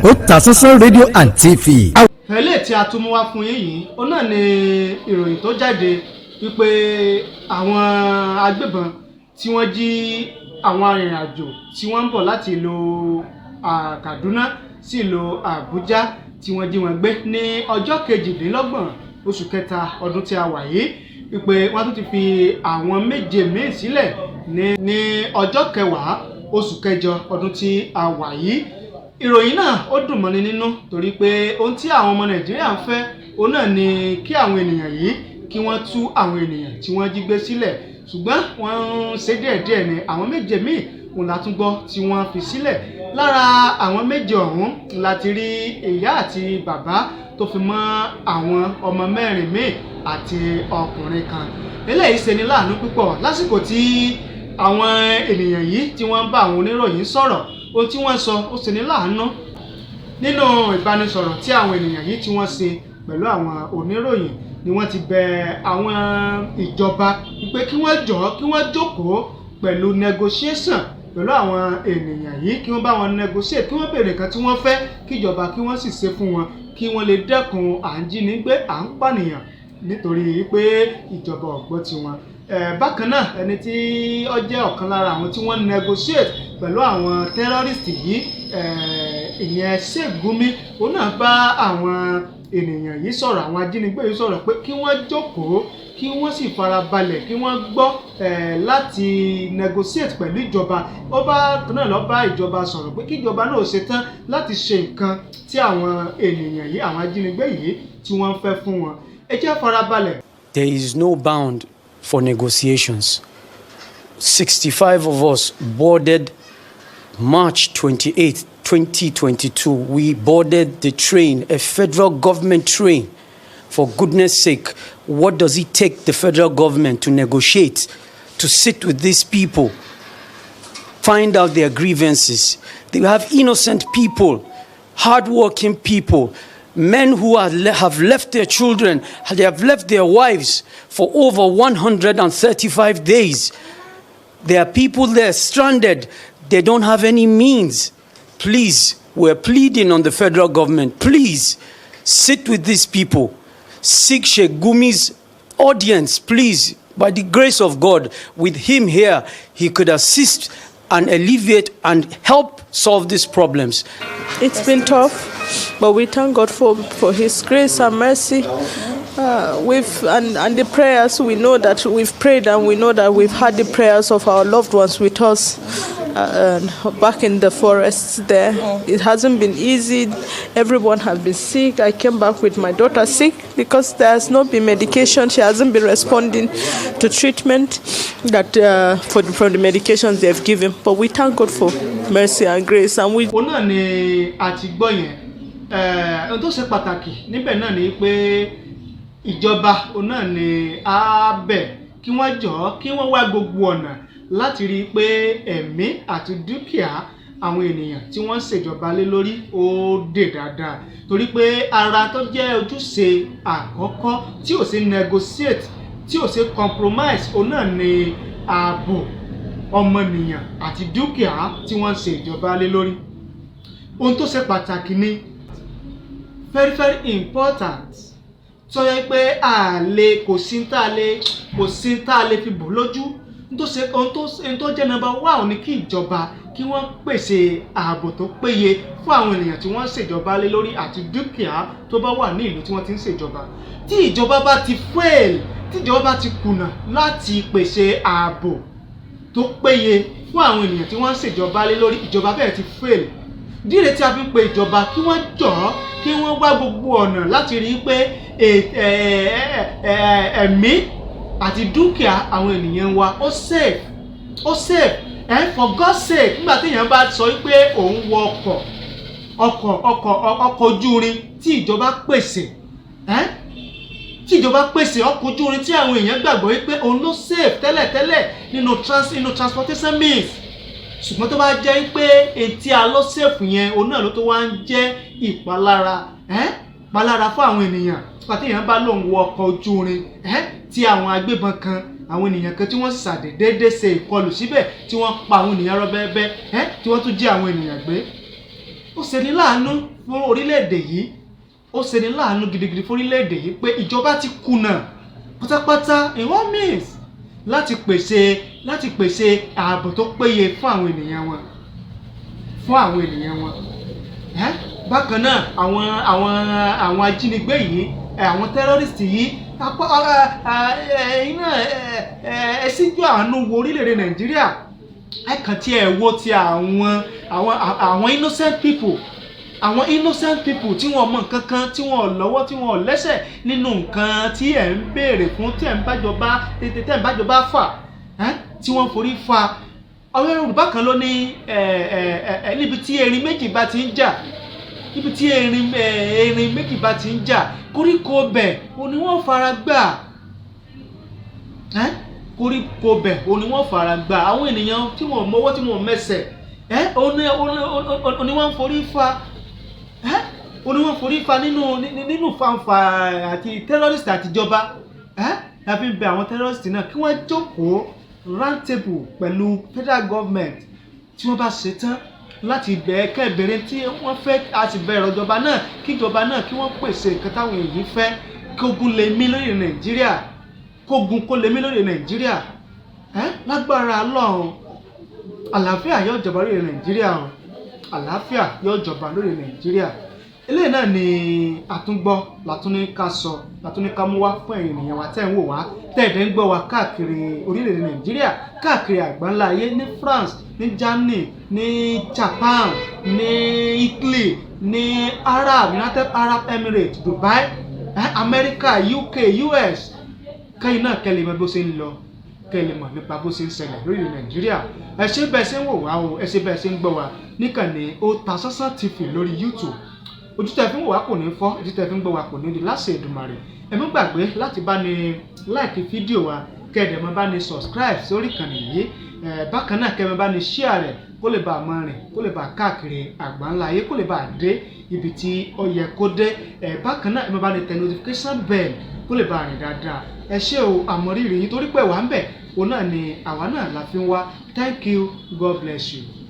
Otasansan rédíò and TV. Ẹlẹ́ tí a tún mú wá fún yín yìí, ó náà ni ìròyìn tó jáde wípé àwọn agbébọn tí wọ́n jí àwọn arìnrìn-àjò tí wọ́n ń bọ̀ láti ìlú Kaduna sí ìlú Abuja tí wọ́n jí wọn gbé ní ọjọ́ 22 oṣù kẹta ọdún tí a wà yìí, wípé wọ́n tún ti fi àwọn 7 míì sílẹ̀ ní ọjọ́ 10 oṣù kẹjọ ọdún tí a wà yìí. Ìròyìn náà ó dùn mọ́ni nínú torí pé ohun tí àwọn ọmọ Nàìjíríà ń fẹ́ òun náà ni kí àwọn ènìyàn yìí kí wọ́n tú àwọn ènìyàn tí wọ́n jí gbé sílẹ̀, ṣùgbọ́n wọ́n ń ṣe díẹ̀díẹ̀ ní àwọn 7 míì òun la tún gbọ́ tí wọ́n fi sílẹ̀. Lára àwọn 7 ọ̀hún láti rí ìyá àti bàbá tó fi mọ́ àwọn ọmọ 4 míì àti ọkùnrin kan. Eléyìí ṣe ni láàánú púpọ̀ lásìkò tí àwọn ènìyàn yìí tí wọ́n bá àwọn oníròyìn sọ̀rọ̀. Ohun tí wọ́n sọ ó ṣe ní láàánú nínú ìbánisọ̀rọ̀ tí àwọn ènìyàn yìí tí wọ́n ṣe pẹ̀lú àwọn oníròyìn ni wọ́n ti bẹ̀ àwọn ìjọba wípé kí wọ́n jọ̀ọ́ kí wọ́n jókòó pẹ̀lú negotiation pẹ̀lú àwọn ènìyàn yìí, kí wọ́n bá wọn negotiate, kí wọ́n béèrè nǹkan tí wọ́n fẹ́ kí ìjọba kí wọ́n sì ṣe fún wọn, kí wọ́n lè dẹ́kun à ń jínigbé à ń pànìyàn nítorí pé ìjọba ò gbọ́ tiwọn. Bákan náà ẹni tí ó jẹ́ ọ̀kan lára àwọn tí wọ́n negotiate pẹ̀lú àwọn terrorist yìí, ìyẹn Ṣègúnmi, òun náà bá àwọn ènìyàn yìí sọ̀rọ̀, àwọn ajínigbé yìí sọ̀rọ̀ pé kí wọ́n jókòó kí wọ́n sì farabalẹ̀ kí wọ́n gbọ́ láti negotiate pẹ̀lú ìjọba. Ó bá náà lọ bá ìjọba sọ̀rọ̀ pé kí ìjọba náà ṣe tán láti ṣe nǹkan tí àwọn ènìyàn yìí àwọn ajínigbé yìí tí wọ́n fẹ́ fún wọn. Ẹ jẹ́ farabalẹ̀. There is no bound for negotiations. 65 of us boarded March 28, 2022. We boarded the train, a federal government train. For goodness sake, what does it take the federal government to negotiate, to sit with these people, find out their grievances? They have innocent people, hardworking people, men who have left their children, they have left their wives for over 135 days. There are people there stranded. They don't have any means. Please, we're pleading on the federal government. Please, sit with these people. Seek Shegumi's audience, please. By the grace of God, with him here, he could assist and alleviate and help solve these problems. It's been tough, but we thank God for his grace and mercy. And the prayers, we know that we've prayed and we know that we've had the prayers of our loved ones with us back in the forests there. It hasn't been easy. Everyone has been sick. I came back with my daughter sick because there has not been medication. She hasn't been responding to treatment that from the medications they've given. But we thank God for mercy and grace. And we. Òun náà ni a ti gbọ́ yẹn. Ohun tó ṣe pàtàkì níbẹ̀ náà ni pé ìjọba òun náà ni a bẹ̀ kí wọ́n jọ̀ọ́ kí wọ́n wá gbogbo ọ̀nà láti rí i pé ẹ̀mí àti dúkìá àwọn ènìyàn tí wọ́n ṣèjọba lé lórí ó dé dáadáa, torí pé ara tó jẹ́ ojúṣe àkọ́kọ́ tí ò ṣe negotiate tí ò ṣe compromise òun náà ni ààbò ọmọnìyàn àti dúkìá tí wọ́n ṣe ìjọba lé lórí. Ohun tó ṣe pàtàkì ni very very important tó yẹ pé kò sí tá a lè fi bò lójú. Ohun tó jẹ́ number 1 ni kí ìjọba kí wọ́n pèsè ààbò tó péye fún àwọn ènìyàn tí wọ́n ń ṣèjọba lé lórí àti dúkìá tó bá wà ní ìlú tí wọ́n ti ń ṣèjọba. Tí ìjọba bá ti fail, tí ìjọba bá ti kùnà láti pèsè ààbò tó péye fún àwọn ènìyàn tí wọ́n ń ṣèjọba lé lórí, ìjọba bẹ́ẹ̀ ti fail. Díre tí a fi ń pe ìjọba kí wọ́n jọ̀ọ́ kí wọ́n wá gbogbo ọ̀nà láti rí i pé ẹ̀mí àti dúkìá àwọn ènìyàn wa ó safe. For God's sake, nígbà tí èèyàn bá sọ pé òun wọ ọkọ̀ ojú irin tí ìjọba pèsè ọkọ̀ ojú irin tí àwọn èèyàn gbàgbọ́ pé òun ló safe tẹ́lẹ̀tẹ́lẹ̀ nínú transportation means, ṣùgbọ́n tó bá jẹ́ pé etí alọ́ safe yẹn òun náà ló tó wá ń jẹ́ ìpalára fún àwọn ènìyàn. Nígbà tí èèyàn bá lóun wọ ọkọ̀ ojú irin tí àwọn agbébọn kan àwọn ènìyàn kan tí wọ́n ṣàdédé ṣe ìkọlù síbẹ̀ tí wọ́n pa àwọn ènìyàn rọ́bẹ́bẹ́ tí wọ́n tún jí àwọn ènìyàn gbé. Ó ṣe ní láàánú fún orílẹ̀-èdè yìí ó ṣe ní láàánú gidigidi fún orílẹ̀-èdè yìí pé ìjọba ti kùnà pátápátá in all means láti pèsè ààbò tó péye fún àwọn ènìyàn wọn bákan náà àwọn ajínigbé yìí àwọn tẹ́rọ́rìstì yìí ẹ síjú àánú wo orílẹ̀-èdè Nàìjíríà ẹ kàn tí ẹ wo ti àwọn innocent people tí wọ́n mọ nǹkan kan tí wọ́n lọ́wọ́ tí wọ́n lẹ́sẹ̀ nínú nǹkan tí ẹ ń béèrè fún tí ẹ ń bájọba fà tí wọ́n forí fa. àwọn Yorùbá kan ló ní níbi tí erin méjì bá ti ń jà koríko bẹ̀ òní wọ́n fara gbà àwọn ènìyàn tí wọ́n mọwọ́ tí wọ́n mẹsẹ̀ òní wọ́n forí fa nínú fanfa àti terrorist àtijọba la fi ń bẹ àwọn terrorist náà kí wọ́n jókòó round table pẹ̀lú federal government tí wọ́n bá ṣetán láti bẹ̀rẹ̀ tí wọ́n fẹ́ àti bẹ̀rẹ̀ ìjọba náà kí ìjọba náà kí wọ́n pèsè nǹkan táwọn èyí fẹ́ kógun lè mí lórí Nàìjíríà lágbára Ọlọ́run àlàáfíà yóò jọba lórí Nàìjíríà eléyìí náà ni àtúngbọ́ látúnika mú wá fún ẹ̀yin ènìyàn wa tẹ́ ń wò wá tẹ́ẹ̀dẹ́ ń gbọ́ wa káàkiri orílẹ̀-èdè Nàìjíríà káàkiri àgbáńlá ayé ní France ní Germany ní Japan ní Italy ní United Arab Emirates Dubai America UK US káyìn náà kẹ́lẹ̀ mọ̀ bó ṣe ń lọ kẹ́lẹ̀ mọ̀ nípa bó ṣe ń ṣẹlẹ̀ lórílẹ̀ Nàìjíríà ẹ ṣé bẹ́ẹ̀ ṣe ń wò wá o ẹ ṣé bẹ́ẹ̀ ṣe ń gbọ́ wa níkànnì Otasansan TV lórí YouTube ojú tẹ́ fi ń wò wá kò ní fọ́ ojú tẹ́ fi ń gbọ́ wá kò ní di láṣẹ Èdùmàrè ẹ má gbàgbé láti bá ní like fídíò wa kẹ́ẹ̀dẹ̀ má bá ní subscribe sórí ìkànnì yìí bákan náà kẹ́ẹ̀ má bá ní share rẹ̀ kó lè bá máa rìn kó lè bá káàkiri àgbáńlá ayé kó lè bá dé ibi tí ó yẹ kó dé bákan náà ẹ má bá ní tẹ notification bell kó lè bá rìn dáadáa ẹ ṣé o àmọ̀rírì yín torí pé wà ń bẹ̀ òun náà ni àwa náà la fi ń wá. Thank you, God bless you.